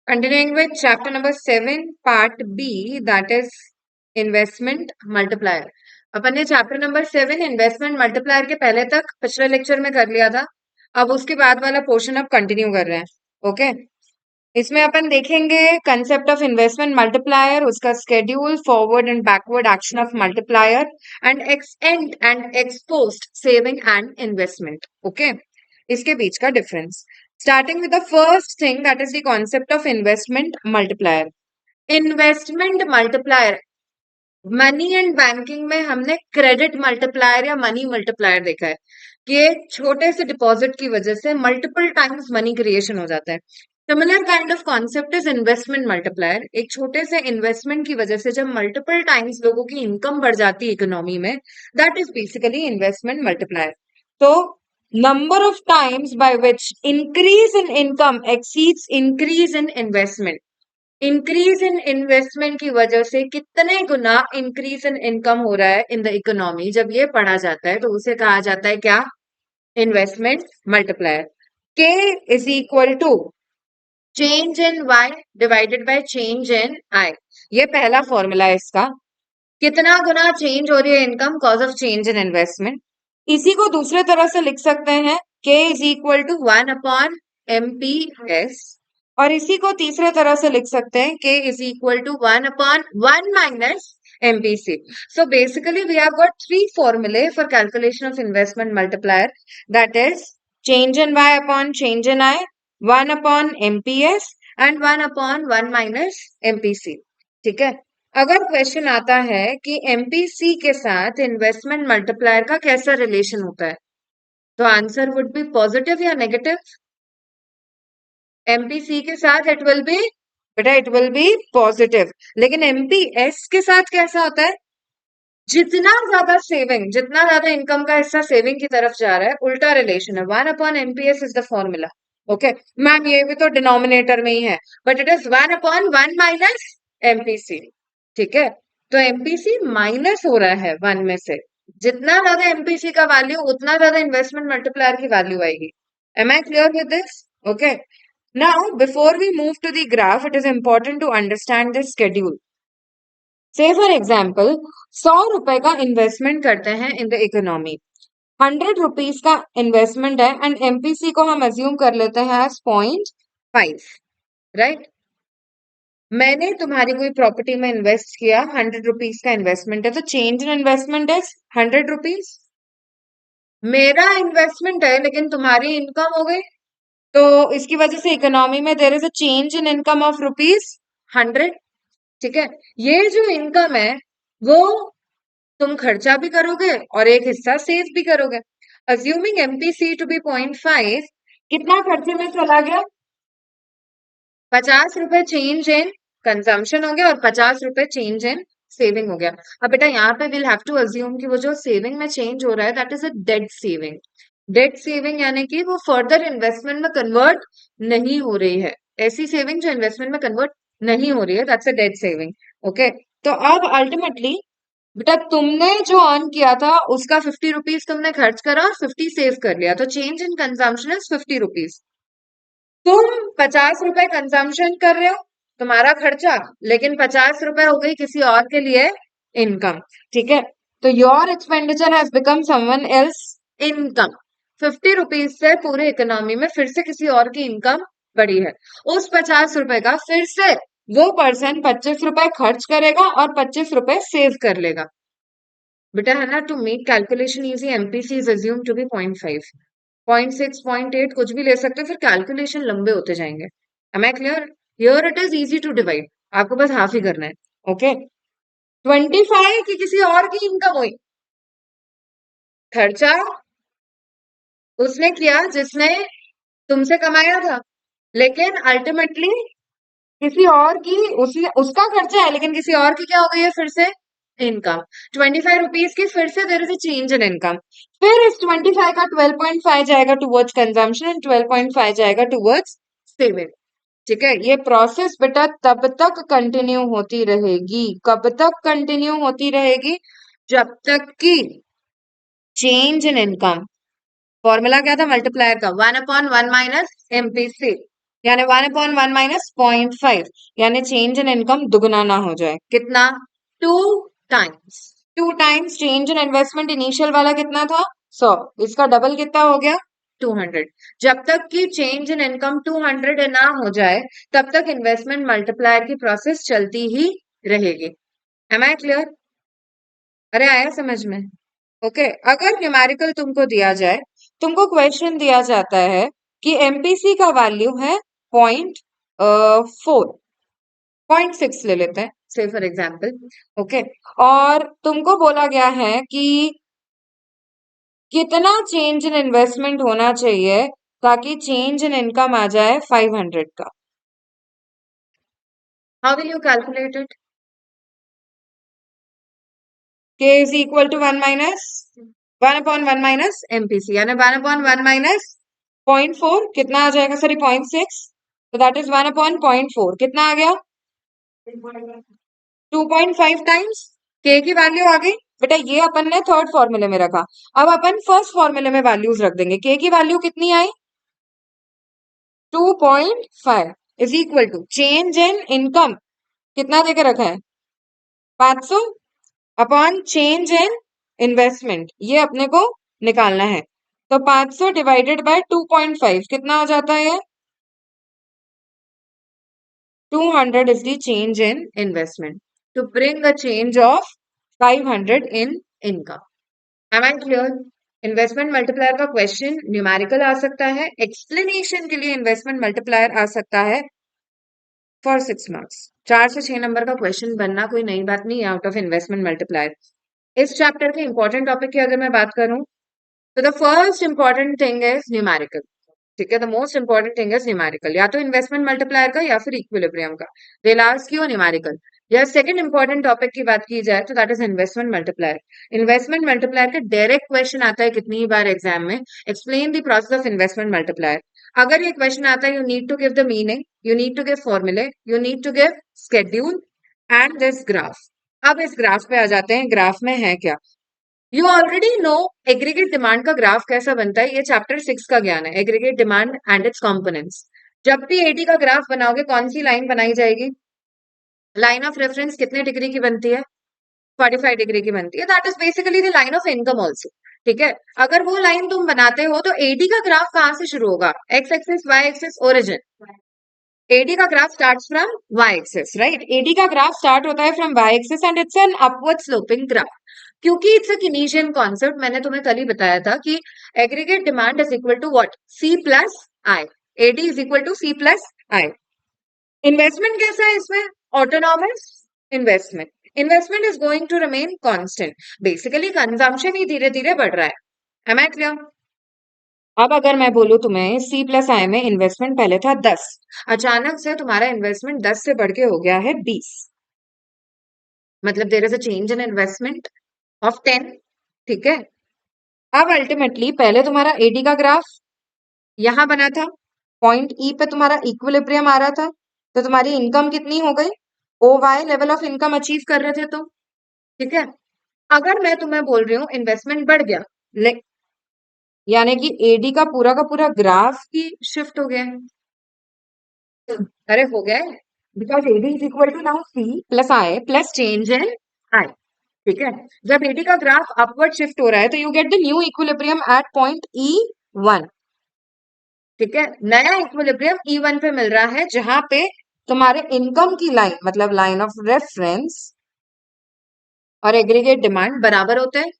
Continuing with chapter number 7, part B, that is investment multiplier. अपन ने chapter number 7 investment multiplier के पहले तक पिछले लेक्चर में कर लिया था। अब उसके बाद वाला पोर्शन अब कंटिन्यू कर रहे हैं। ओके, इसमें अपन देखेंगे कंसेप्ट ऑफ इन्वेस्टमेंट मल्टीप्लायर, उसका schedule, forward and backward action of multiplier and extend and ex post saving and investment. Okay, इसके बीच का difference. Starting with the first thing, that is the concept of investment multiplier. Investment multiplier, money and banking में हमने credit multiplier या money multiplier देखा है कि एक छोटे से डिपॉजिट की वजह से मल्टीपल टाइम्स मनी क्रिएशन हो जाता है। Similar kind of concept is investment multiplier. एक छोटे से इन्वेस्टमेंट की वजह से जब मल्टीपल टाइम्स लोगों की इनकम बढ़ जाती है इकोनॉमी में, that is basically investment multiplier. तो number of times by which increase in income exceeds increase in investment, increase in investment की वजह से कितने गुना इंक्रीज इन इनकम हो रहा है इन द इकोनॉमी, जब ये पढ़ा जाता है तो उसे कहा जाता है क्या? Investment multiplier. K is equal to change in Y divided by change in I. ये पहला फॉर्मूला है इसका। कितना गुना चेंज हो रही है income cause of change in investment. इसी को दूसरे तरह से लिख सकते हैं K is equal to 1/MPS, और इसी को तीसरे तरह से लिख सकते हैं K is equal to 1/1 minus MPC. So basically we have got three formulae for calculation of investment multiplier, that is change in Y upon change in I, 1/MPS and 1/1 minus MPC. ठीक है, अगर question आता है कि MPC के साथ investment multiplier का कैसा रिलेशन होता है, तो आंसर वुड बी पॉजिटिव या नेगेटिव? MPC के साथ इट विल बी, बेटा इट विल बी पॉजिटिव। लेकिन MPS के साथ कैसा होता है? जितना ज्यादा सेविंग, जितना ज्यादा इनकम का हिस्सा सेविंग की तरफ जा रहा है, उल्टा रिलेशन है। 1/MPS is the formula. Okay ma'am, ये भी तो डिनोमिनेटर में ही है, but it is 1/1 minus MPC। ठीक है, तो MPC माइनस हो रहा है 1 में से। जितना ज्यादा MPC का वैल्यू, उतना ज्यादा इन्वेस्टमेंट मल्टीप्लायर की वैल्यू आएगी। Am I clear with this? Okay, now before we move to the graph, it is important to understand this schedule. Say for example 100 रुपए का इन्वेस्टमेंट करते हैं इन द इकोनॉमी, 100 रुपीज का investment है and MPC को हम assume कर लेते हैं एज 0.5, राइट? मैंने तुम्हारी कोई प्रॉपर्टी में इन्वेस्ट किया, 100 रुपीज का इन्वेस्टमेंट है, तो change in investment is 100 rupees. मेरा इन्वेस्टमेंट है लेकिन तुम्हारी इनकम हो गई, तो इसकी वजह से इकोनॉमी में there is a change in income of ₹100। ठीक है, ये जो इनकम है वो तुम खर्चा भी करोगे और एक हिस्सा सेव भी करोगे। अज्यूमिंग MPC टू बी 0.5, कितना खर्चे में चला गया? 50 रुपए चेंज इन कंजम्पशन हो गया और 50 रुपए चेंज इन सेविंग हो गया। अब बेटा यहाँ पे विल हैव टू अज्यूम कि वो जो सेविंग में चेंज हो रहा है that is a dead saving. Dead saving यानी कि वो फर्दर इन्वेस्टमेंट में कन्वर्ट नहीं हो रही है। ऐसी सेविंग जो इन्वेस्टमेंट में कन्वर्ट नहीं हो रही है, that's a dead saving. Okay, तो अब अल्टीमेटली बेटा तुमने जो अर्न किया था उसका 50 रुपीज तुमने खर्च करा और 50 सेव कर लिया, तो change in consumption is 50 rupees. तुम 50 रुपए कंजम्पशन कर रहे हो, तुम्हारा खर्चा, लेकिन 50 रुपए हो गई किसी और के लिए इनकम। ठीक है, तो your expenditure has become someone else income. 50 rupees से पूरे इकोनॉमी में फिर से किसी और की इनकम बढ़ी है। उस 50 रुपए का फिर से वो पर्सन 25 रुपए खर्च करेगा और 25 रुपए सेव कर लेगा। बेटा है ना, to make calculation easy, MPC is assume to be 0.5, 0.6, 0.8 कुछ भी ले सकते हो, फिर कैलकुलेशन लंबे होते जाएंगे। Am I clear? Here it is easy to divide, आपको बस हाफ ही करना है। ओके, 25 की किसी और की इनकम हुई, खर्चा उसने किया जिसने तुमसे कमाया था, लेकिन अल्टीमेटली किसी और की, उसका खर्चा है लेकिन किसी और की क्या हो गई है फिर से इनकम। 25 रुपीज की फिर से there is a change in income. फिर इस 25 का 12.5 जाएगा टुवर्ड्स कंजम्पशन एंड 12.5 जाएगा टुवर्ड्स सेविंग। ठीक है, ये प्रोसेस बेटा तब तक कंटिन्यू होती रहेगी, कब तक कंटिन्यू होती रहेगी? जब तक कि चेंज इन इनकम, फॉर्मूला क्या था मल्टीप्लायर का? 1/1 माइनस MPC। यानी 1/1 माइनस 0.5, यानी चेंज इन इनकम दुगना ना हो जाए। कितना? 2 times. 2 times change in investment. Initial वाला कितना था? 100। इसका डबल कितना हो गया? 200। जब तक कि चेंज इन इनकम 200 ना हो जाए, तब तक इन्वेस्टमेंट मल्टीप्लायर की प्रोसेस चलती ही रहेगी। Am I clear? अरे आया समझ में? ओके। अगर न्यूमेरिकल तुमको दिया जाए, तुमको क्वेश्चन दिया जाता है कि एमपीसी का वैल्यू है 0.4, 0.6 ले लेते हैं से फॉर एग्जाम्पल। ओके। और तुमको बोला गया है कि कितना चेंज इन इन्वेस्टमेंट होना चाहिए ताकि चेंज इन इनकम आ जाए 500 का। How will you calculate it? K is equal to 1 minus MPC, यानी 1/1 माइनस 0.4 कितना आ जाएगा? सॉरी 0.6, तो दैट इज 1/0.4 कितना आ गया? 2.5 टाइम्स के की वैल्यू आ गई। बेटा ये अपन ने थर्ड फॉर्मूले में रखा, अब अपन फर्स्ट फॉर्मूले में वैल्यूज रख देंगे। के की वैल्यू कितनी आई? 2.5 is equal to change in income कितना देके रखा है? 500 अपॉन चेंज इन इन्वेस्टमेंट, ये अपने को निकालना है। तो 500 डिवाइडेड बाय 2.5 कितना हो जाता है? 200 is the change in investment to bring a change of 500 in income. Am I clear? Investment multiplier का क्वेश्चन न्यूमेरिकल आ सकता है, एक्सप्लेनेशन के लिए इन्वेस्टमेंट मल्टीप्लायर आ सकता है फॉर 6 मार्क्स। 4 से 6 नंबर का क्वेश्चन बनना कोई नई बात नहीं है आउट ऑफ इन्वेस्टमेंट मल्टीप्लायर। इस चैप्टर के इंपॉर्टेंट टॉपिक की अगर मैं बात करूं, तो the first important thing is numerical. ठीक है, the most important thing is numerical, या तो इन्वेस्टमेंट मल्टीप्लायर का या फिर इक्विलिब्रियम का। दे लास्ट क्यों न्यूमेरिकल। या सेकंड इंपॉर्टेंट टॉपिक की बात की जाए तो that is investment multiplier. Investment multiplier का डायरेक्ट क्वेश्चन आता है कितनी ही बार एग्जाम में, explain the process of investment multiplier. अगर ये क्वेश्चन आता है, you need to give the meaning, you need to give फॉर्मूले, you need to give schedule and this graph. अब इस ग्राफ पे आ जाते हैं, ग्राफ में है क्या। You already know aggregate demand का ग्राफ कैसा बनता है, ये चैप्टर 6 का ज्ञान है, aggregate demand and it's components. जब भी एडी का ग्राफ बनाओगे, कौन सी लाइन बनाई जाएगी? लाइन ऑफ रेफरेंस कितने डिग्री की बनती है? 45 डिग्री की बनती है। That is basically the line of income also. ठीक है, अगर वो लाइन तुम बनाते हो तो एडी का ग्राफ कहां से शुरू होगा? X axis, Y axis, origin. AD का graph starts from Y axis, right? AD का ग्राफ स्टार्ट होता है from Y axis and it's an upward sloping graph. क्योंकि इट्स अ कीनेशियन कॉन्सेप्ट, मैंने तुम्हें कल ही बताया था कि aggregate demand is equal to what? C plus I. AD is equal to C plus I. Investment कैसा है इसमें? Autonomous investment. Investment is going to remain constant, basically consumption ही धीरे धीरे बढ़ रहा है। Am I clear? अब अगर मैं बोलूं तुम्हें सी प्लस आई में इन्वेस्टमेंट पहले था 10, अचानक से तुम्हारा इन्वेस्टमेंट 10 से बढ़ के हो गया है 20, मतलब there is a change in investment of 10। ठीक है, अब अल्टीमेटली पहले तुम्हारा एडी का ग्राफ यहां बना था, पॉइंट ई पे तुम्हारा इक्विलिब्रियम आ रहा था, तो तुम्हारी इनकम कितनी हो गई? O Y level of income achieve कर रहे थे तो। ठीक है, अगर मैं तुम्हें बोल रही हूँ इन्वेस्टमेंट बढ़ गया, यानी कि एडी का पूरा ग्राफ ही शिफ्ट हो गया है। अरे हो गया है, because AD is equal to now C plus I plus change in I. ठीक है, जब एडी का ग्राफ अपवर्ड शिफ्ट हो रहा है तो you get the new equilibrium at point E one. ठीक है, नया इक्विलिब्रियम ई वन पे मिल रहा है, जहां पे तुम्हारे इनकम की लाइन, मतलब लाइन ऑफ रेफरेंस और एग्रीगेट डिमांड बराबर होते हैं।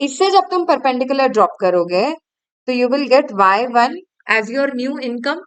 इससे जब तुम परपेंडिकुलर ड्रॉप करोगे तो you will get Y one as your new income.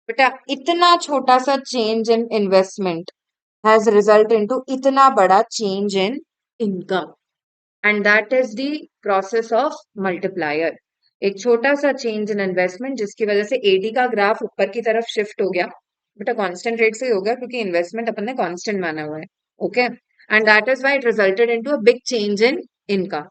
बेटा इतना छोटा सा change in investment has result into इतना बड़ा change in income, and that is the process of multiplier। एक छोटा सा चेंज इन इन्वेस्टमेंट जिसकी वजह से एडी का ग्राफ ऊपर की तरफ शिफ्ट हो गया, बेटा कांस्टेंट रेट से ही हो गया क्योंकि इन्वेस्टमेंट अपन ने कांस्टेंट माना हुआ है। Okay, and that is why it resulted into a big change in income.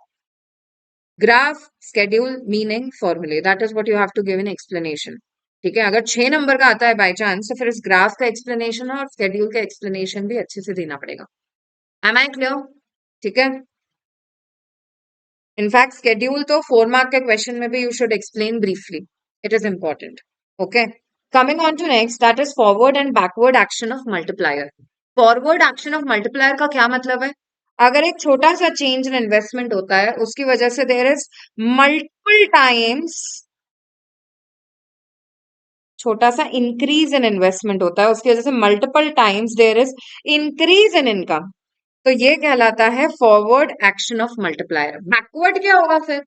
Graph, schedule, meaning, फॉर्मूले, that is what you have to give in explanation. ठीक है, अगर 6 नंबर का आता है बाय चांस, तो फिर इस ग्राफ का एक्सप्लेनेशन और स्केड्यूल का एक्सप्लेनेशन भी अच्छे से देना पड़ेगा। Am I clear? ठीक है, इनफैक्ट स्केड्यूल तो 4 मार्क के क्वेश्चन में भी you should explain briefly, it is important. Okay, Coming on to next, that is forward and backward action of multiplier. Forward action of multiplier का क्या मतलब है? अगर एक छोटा सा चेंज इन इन्वेस्टमेंट होता है, उसकी वजह से देयर इज मल्टीपल टाइम्स, छोटा सा इंक्रीज इन इन्वेस्टमेंट होता है, उसकी वजह से multiple times there is increase in income, तो ये कहलाता है forward action of multiplier. Backward क्या होगा फिर?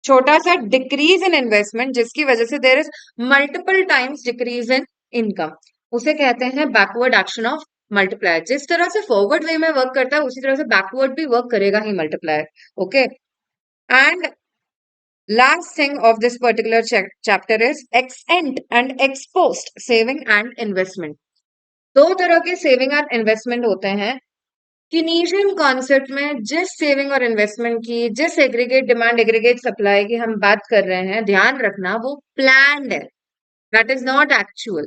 छोटा सा डिक्रीज इन इन्वेस्टमेंट जिसकी वजह से there is multiple times decrease in income, उसे कहते हैं बैकवर्ड एक्शन ऑफ मल्टीप्लायर। जिस तरह से फॉरवर्ड वे में वर्क करता है उसी तरह से बैकवर्ड भी वर्क करेगा ही multiplier. Okay, and last thing of this particular chapter is ex ante and ex post saving and investment. दो तरह के सेविंग एंड इन्वेस्टमेंट होते हैं। कीनीशियन कॉन्सेप्ट में जिस सेविंग और इन्वेस्टमेंट की, जिस एग्रीगेट डिमांड एग्रीगेट सप्लाई की हम बात कर रहे हैं, ध्यान रखना वो प्लान्ड है, that is not actual,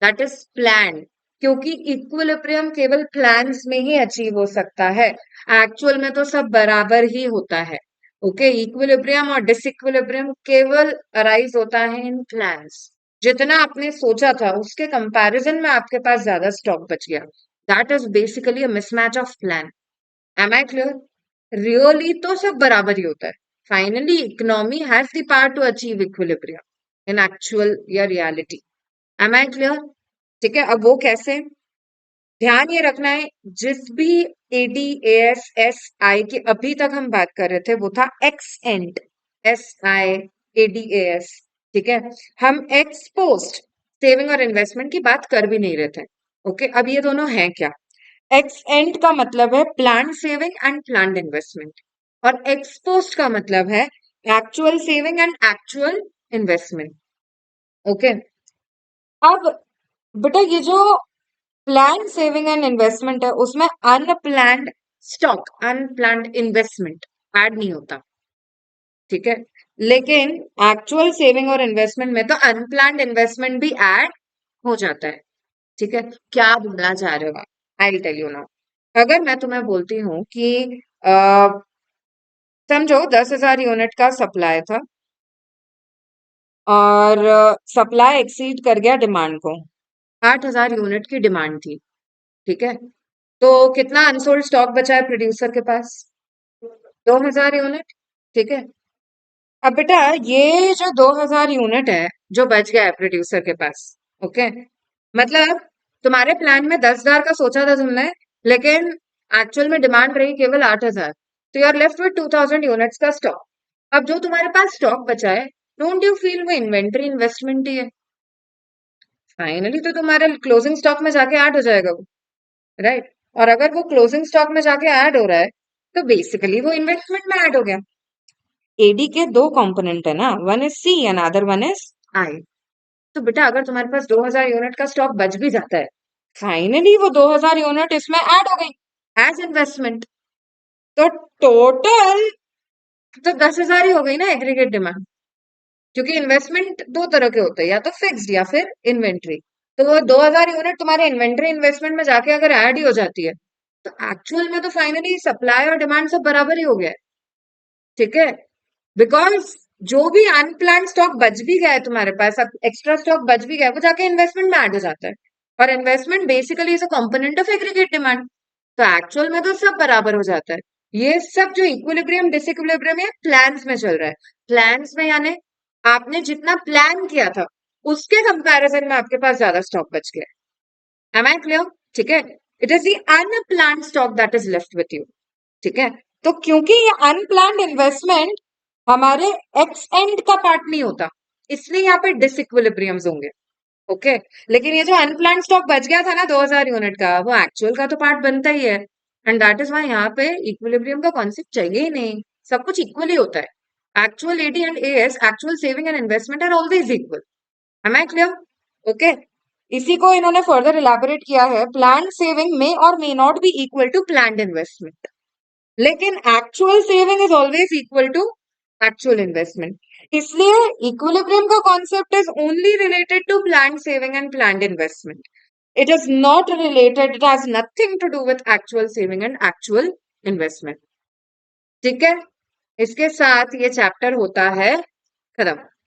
that is planned. क्योंकि इक्विलिब्रियम केवल प्लान्स में ही अचीव हो सकता है, एक्चुअल में तो सब बराबर ही होता है। ओके, इक्विलिब्रियम और डिसइक्विलिब्रियम केवल अराइज होता है इन प्लान्स। जितना आपने सोचा था उसके कंपैरिजन में आपके पास ज्यादा स्टॉक बच गया, that is basically a mismatch of plan. Am I clear? Really तो सब बराबर ही होता है। Finally economy has the power to achieve equilibrium in actual या रियलिटी। Am I clear? ठीक है, अब वो कैसे? ध्यान ये रखना है, जिस भी ADAS SI की अभी तक हम बात कर रहे थे वो था एक्स एंड SI ADAS। ठीक है, हम एक्स पोस्ट सेविंग और इन्वेस्टमेंट की बात कर भी नहीं रहे थे। ओके, अब ये दोनों हैं क्या? एक्स एंड का मतलब है plan saving and plan investment, और एक्स पोस्ट का मतलब है actual saving and actual investment. Okay, अब बेटा ये जो प्लान सेविंग एंड इन्वेस्टमेंट है उसमें unplanned stock, unplanned investment add नहीं होता। ठीक है, लेकिन एक्चुअल सेविंग और इन्वेस्टमेंट में तो अनप्लान्ड इन्वेस्टमेंट भी ऐड हो जाता है। ठीक है, क्या बोलना चाह रहे हो? I will tell you now. अगर मैं तुम्हें बोलती हूँ कि समझो 10,000 यूनिट का सप्लाई था और सप्लाई एक्सीड कर गया डिमांड को, 8,000 यूनिट की डिमांड थी। ठीक है, तो कितना अनसोल्ड स्टॉक बचा है प्रोड्यूसर के पास? 2,000 यूनिट। ठीक है, अब बेटा ये जो 2,000 यूनिट है जो बच गया है प्रोड्यूसर के पास, ओके, मतलब तुम्हारे प्लान में 10,000 का सोचा था तुमने, लेकिन एक्चुअल में डिमांड रही केवल 8,000, तो you are left with 2,000 units का स्टॉक। अब जो तुम्हारे पास स्टॉक बचा है, डोंट यू फील वो इन्वेंट्री इन्वेस्टमेंट ही है? फाइनली तो तुम्हारे क्लोजिंग स्टॉक में जाके ऐड हो जाएगा वो, राइट? और अगर वो क्लोजिंग स्टॉक में जाके ऐड हो रहा है तो बेसिकली वो इन्वेस्टमेंट में ऐड हो गया। एडी के दो कंपोनेंट है ना, one is C and other one is I. तो बेटा अगर तुम्हारे पास 2,000 यूनिट का स्टॉक बच भी जाता है, फाइनली वो 2,000 यूनिट इसमें ऐड हो गई एज इन्वेस्टमेंट, तो टोटल तो 10,000 ही हो गई ना एग्रीगेट डिमांड। क्योंकि इन्वेस्टमेंट दो तरह के होते हैं, या तो फिक्स्ड या फिर इन्वेंट्री। तो वो 2,000 यूनिट तुम्हारे इन्वेंट्री इन्वेस्टमेंट में जाके अगर ऐड ही हो जाती है, तो एक्चुअल में तो फाइनली सप्लाई और डिमांड सब बराबर ही हो गया है। ठीक है, बिकॉज जो भी अनप्लान स्टॉक बच भी गया है तुम्हारे पास, अब एक्स्ट्रा स्टॉक बच भी गया है, वो जाके इन्वेस्टमेंट में ऐड हो जाता है, और investment basically is a component of aggregate demand, तो एक्चुअल में तो सब बराबर हो जाता है। ये सब जो इक्विलिब्रियम डिसइक्विलिब्रियम है प्लान्स में चल रहा है। प्लान्स में यानी आपने जितना प्लान किया था उसके कंपैरिजन में आपके पास ज्यादा स्टॉक बच गया। Am I clear? ठीक है, it is the unplanned stock that is left with you. ठीक है, तो क्योंकि ये अनप्लान्ड इन्वेस्टमेंट हमारे एक्स एंड का पार्ट नहीं होता, इसलिए यहाँ पे डिसइक्विलिब्रियम्स होंगे। ओके, लेकिन ये जो अनप्लान्ड स्टॉक बच गया था ना 2,000 यूनिट का, वो एक्चुअल का तो पार्ट बनता ही है, एंड दैट इज वाई यहाँ पे इक्विलिब्रियम का कॉन्सेप्ट चाहिए ही नहीं, सब कुछ इक्वली होता है। Actual AD and AS, actual saving and investment are always equal. Am I clear? Okay, इसी को इन्होंने फर्दर इलेबोरेट किया है, प्लान सेविंग में और may not be equal to plan investment, लेकिन actual saving is always equal to actual investment. इसलिए equilibrium का concept is only related to planned saving and planned investment. It is not related, it has nothing to do with actual saving and actual investment. ठीक है, इसके साथ ये chapter होता है खत्म।